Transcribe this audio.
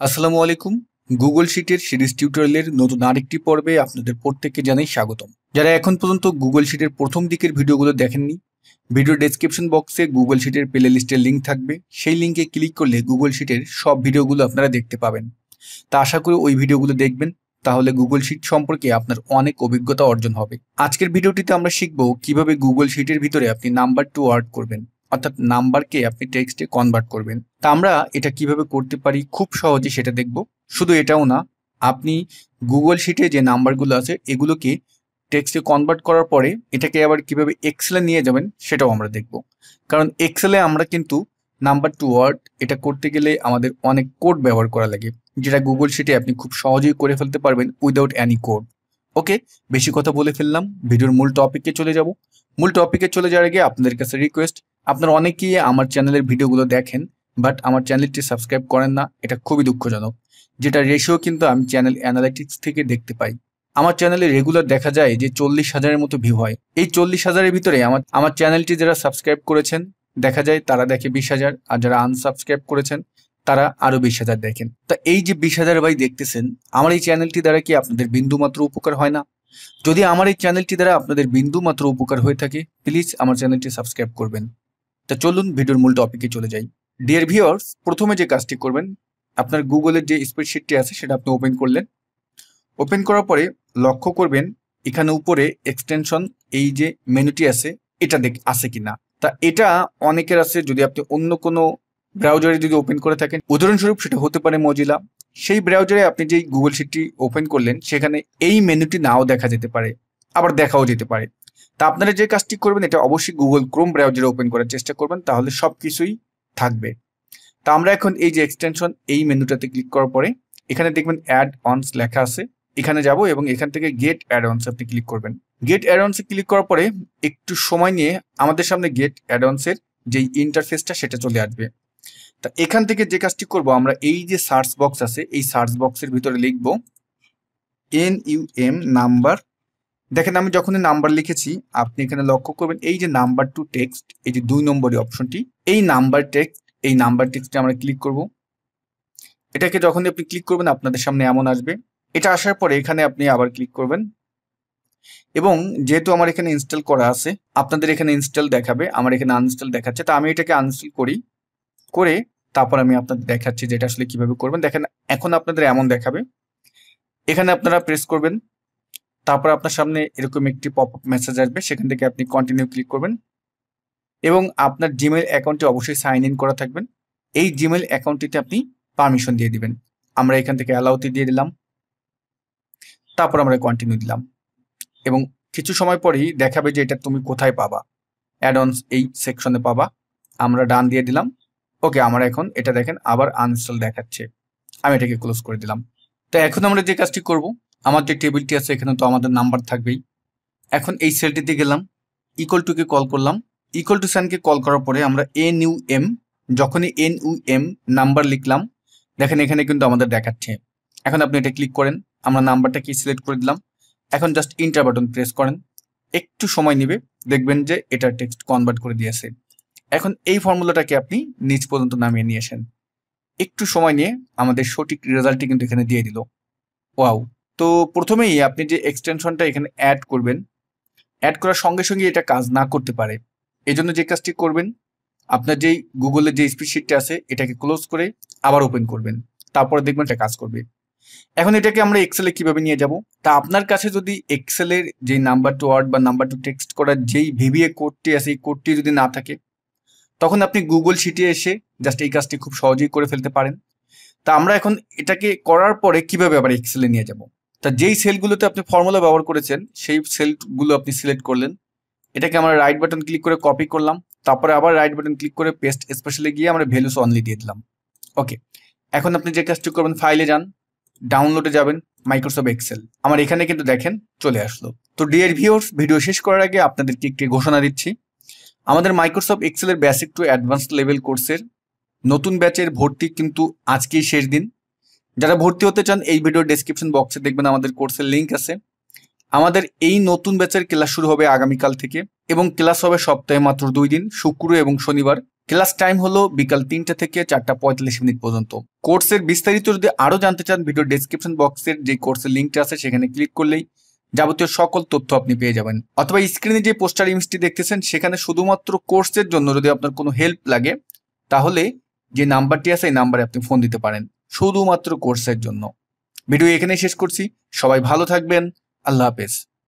আসসালামু আলাইকুম। গুগল শিটের সিরিজ টিউটোরিয়ালের নতুন আরেকটি পর্বে আপনাদের প্রত্যেককে জানাই স্বাগতম। যারা এখন পর্যন্ত গুগল শিটের প্রথম দিকের ভিডিওগুলো দেখেননি, ভিডিও ডেসক্রিপশন বক্সে গুগল শিটের প্লে লিস্টের লিঙ্ক থাকবে। সেই লিঙ্কে ক্লিক করলে গুগল শিটের সব ভিডিওগুলো আপনারা দেখতে পাবেন। তা আশা করি ওই ভিডিওগুলো দেখবেন, তাহলে গুগল শিট সম্পর্কে আপনার অনেক অভিজ্ঞতা অর্জন হবে। আজকের ভিডিওটিতে আমরা শিখব কিভাবে গুগল শিটের ভিতরে আপনি নাম্বার টু ওয়ার্ড করবেন, অর্থাৎ নাম্বারকে আপনি টেক্সটে কনভার্ট করবেন। তা আমরা এটা কিভাবে করতে পারি খুব সহজে সেটা দেখব। শুধু এটাও না, আপনি গুগল শিটে যে নাম্বারগুলো আছে এগুলোকে টেক্সটে কনভার্ট করার পরে এটাকে আবার কিভাবে এক্সেলে নিয়ে যাবেন সেটাও আমরা দেখব। কারণ এক্সেলে আমরা কিন্তু নাম্বার টু ওয়ার্ড এটা করতে গেলে আমাদের অনেক কোড ব্যবহার করা লাগে, যেটা গুগল শিটে আপনি খুব সহজেই করে ফেলতে পারবেন উইদাউট এনি কোড। ওকে, বেশি কথা বলে ফেললাম, ভিডিওর মূল টপিকে চলে যাব। মূল টপিকে চলে যাওয়ার আগে আপনাদের কাছে রিকোয়েস্ট, আপনারা অনেকেই আমার চ্যানেলের ভিডিওগুলো দেখেন বাট আমার চ্যানেলটি সাবস্ক্রাইব করেন না, এটা খুবই দুঃখজনক। যেটা রেশিও কিন্তু আমি চ্যানেল অ্যানালিটিক্স থেকে দেখতে পাই। আমার চ্যানেলে রেগুলার দেখা যায় যে 40,000-এর মতো ভিউ হয়। এই 40,000-এর ভিতরে আমার চ্যানেলটি যারা সাবস্ক্রাইব করেছেন দেখা যায় তারা দেখে 20,000, আর যারা আনসাবস্ক্রাইব করেছেন তারা আরো 20,000 দেখেন। তা এই যে 20,000 ভাই দেখতেছেন, আমার এই চ্যানেলটি দ্বারা কি আপনাদের বিন্দুমাত্র উপকার হয় না? যদি আমার এই চ্যানেলটি দ্বারা আপনাদের বিন্দুমাত্র উপকার হয়ে থাকে, প্লিজ আমার চ্যানেলটি সাবস্ক্রাইব করবেন। তা চলুন ভিডিওর মূল টপিকে চলে যাই। ডিয়ার ভিউয়ার্স, প্রথমে যে কাজটি করবেন, আপনার গুগলের যে স্প্রেডশিটটি আছে সেটা আপনি ওপেন করলেন। ওপেন করার পরে লক্ষ্য করবেন এখানে উপরে এক্সটেনশন এই যে মেনুটি আছে এটা আছে কিনা। তা এটা অনেকের আছে, যদি আপনি অন্য কোনো ব্রাউজারে যদি ওপেন করে থাকেন, উদাহরণস্বরূপ সেটা হতে পারে মজিলা, সেই ব্রাউজারে আপনি যেই গুগল শিটটি ওপেন করলেন সেখানে এই মেনুটি নাও দেখা যেতে পারে, আবার দেখাও যেতে পারে। তা আপনারা যে কাজটি করবেন এটা অবশ্যই গুগল ক্রোম ব্রাউজারে ওপেন করার চেষ্টা করবেন, তাহলে সব কিছুই থাকবে। তা আমরা এখন এই যে এক্সটেনশন এই মেনুটাতে ক্লিক করার পরে এখানে দেখবেন অ্যাড অনস লেখা আছে, এখানে যাব এবং এখান থেকে গেট অ্যাড অনস আপনি ক্লিক করবেন। গেট অ্যাড অনসে ক্লিক করার পরে একটু সময় নিয়ে আমাদের সামনে গেট অ্যাড অনসের যে ইন্টারফেসটা সেটা চলে আসবে। তা এখান থেকে যে কাজটি করব, আমরা এই যে সার্চ বক্স আছে এই সার্চ বক্সের ভিতরে লিখব NUM নাম্বার। দেখেন আমি যখনই নাম্বার লিখেছি আপনি এখানে লক্ষ্য করবেন এই যে নাম্বার টু টেক্সট, এই যে 2 নম্বরের অপশনটি, এই নাম্বার টেক্সটে আমরা ক্লিক করব। এটাকে যখনই আপনি ক্লিক করবেন আপনাদের সামনে এমন আসবে। এটা আসার পরে এখানে আপনি আবার ক্লিক করবেন এবং যেহেতু আমার এখানে ইনস্টল করা আছে, আপনাদের এখানে ইনস্টল দেখাবে, আমার এখানে আনইনস্টল দেখাচ্ছে। তা আমি এটাকে আনইনস্টল করে তারপর আমি আপনাদের দেখাচ্ছি যে এটা আসলে কিভাবে করবেন। দেখেন এখন আপনাদের এমন দেখাবে, এখানে আপনারা প্রেস করবেন, তারপর আপনার সামনে এরকম একটি পপ আপ মেসেজ আসবে, সেখান থেকে আপনি কন্টিনিউ ক্লিক করবেন এবং আপনার জিমেইল অ্যাকাউন্টে অবশ্যই সাইন ইন করা থাকবেন। এই জিমেইল অ্যাকাউন্টটিতে আপনি পারমিশন দিয়ে দিবেন। আমরা এখান থেকে অ্যালাউতে দিয়ে দিলাম, তারপর আমরা কন্টিনিউ দিলাম এবং কিছু সময় পরেই দেখাবে যে এটা তুমি কোথায় পাবা, অ্যাড অনস এই সেকশনে পাবা। আমরা ডান দিয়ে দিলাম। ওকে, আমরা এখন এটা দেখেন আবার আনইনস্টল দেখাচ্ছে, আমি এটাকে ক্লোজ করে দিলাম। তো এখন আমরা যে কাজটি করব, আমার যে টেবিলটি আছে এখানে তো আমাদের নাম্বার থাকবেই। এখন এই সেলটিতে গেলাম, ইকুয়াল টুকে কল করলাম। ইকুয়াল টু সাইনকে কল করার পরে আমরা NUM, যখনই NUM নাম্বার লিখলাম দেখেন এখানে কিন্তু আমাদের দেখাচ্ছে। এখন আপনি এটা ক্লিক করেন, আমরা নাম্বারটাকে সিলেক্ট করে দিলাম। এখন জাস্ট ইন্টার বাটন প্রেস করেন, একটু সময় নেবে, দেখবেন যে এটা টেক্সট কনভার্ট করে দিয়েছে। এখন এই ফর্মুলাটাকে আপনি নিচ পর্যন্ত নামিয়ে নিয়ে আসেন। একটু সময় নিয়ে আমাদের সঠিক রেজাল্টটি কিন্তু এখানে দিয়ে দিল। ওয়াও! তো প্রথমেই আপনি যে এক্সটেনশনটা এখানে অ্যাড করবেন, অ্যাড করার সঙ্গে সঙ্গে এটা কাজ না করতে পারে। এই জন্য যে কাজটি করবেন, আপনার যেই গুগলের যে স্প্রেডশিটটা আছে এটাকে ক্লোজ করে আবার ওপেন করবেন, তারপরে দেখবেন এটা কাজ করবে। এখন এটাকে আমরা এক্সেলে কিভাবে নিয়ে যাব? তা আপনার কাছে যদি এক্সেলের যে নাম্বার টু ওয়ার্ড বা নাম্বার টু টেক্সট করার যেই VBA কোডটি আছে এই কোডটি যদি না থাকে, তখন আপনি গুগল শিটে এসে জাস্ট এই কাজটি খুব সহজেই করে ফেলতে পারেন। তা আমরা এখন এটাকে করার পরে কিভাবে আবার এক্সেলে নিয়ে যাব? তা যেই সেলগুলোতে আপনি ফর্মুলা ব্যবহার করেছেন সেই সেলগুলো আপনি সিলেক্ট করলেন, এটাকে আমরা রাইট বাটন ক্লিক করে কপি করলাম, তারপরে আবার রাইট বাটন ক্লিক করে পেস্ট স্পেশালে গিয়ে আমরা ভ্যালুস অনলি দিয়ে দিলাম। ওকে, এখন আপনি যে কাজটি করবেন, ফাইলে যান, ডাউনলোডে যাবেন, মাইক্রোসফট এক্সেল। আমার এখানে কিন্তু দেখেন চলে আসলো। তো ডিয়ার ভিউয়ার্স, ভিডিও শেষ করার আগে আপনাদেরকে একটি ঘোষণা দিচ্ছি, আমাদের মাইক্রোসফট এক্সেলের বেসিক টু অ্যাডভান্সড লেভেল কোর্সের নতুন ব্যাচের ভর্তি কিন্তু আজকেই শেষ দিন। যারা ভর্তি হতে চান এই ভিডিওর ডেসক্রিপশন বক্সে দেখবেন আমাদের কোর্সের লিঙ্ক আছে। আমাদের এই নতুন ব্যাচের ক্লাস শুরু হবে আগামীকাল থেকে এবং ক্লাস হবে সপ্তাহে মাত্র 2 দিন, শুক্র এবং শনিবার। ক্লাস টাইম হলো বিকাল 3টা থেকে 4:45 পর্যন্ত। কোর্সের বিস্তারিত যদি আরো জানতে চান, ভিডিও ডেসক্রিপশন বক্সের যে কোর্সের লিঙ্কটা আছে সেখানে ক্লিক করলেই যাবতীয় সকল তথ্য আপনি পেয়ে যাবেন। অথবা স্ক্রিনে যে পোস্টার ইমেজটি দেখতেছেন সেখানে শুধুমাত্র কোর্সের জন্য যদি আপনার কোনো হেল্প লাগে তাহলে যে নাম্বারটি আছে এই নাম্বারে আপনি ফোন দিতে পারেন, শুধুমাত্র কোর্সের জন্য। ভিডিও এখানেই শেষ করছি। সবাই ভালো থাকবেন। আল্লাহ হাফেজ।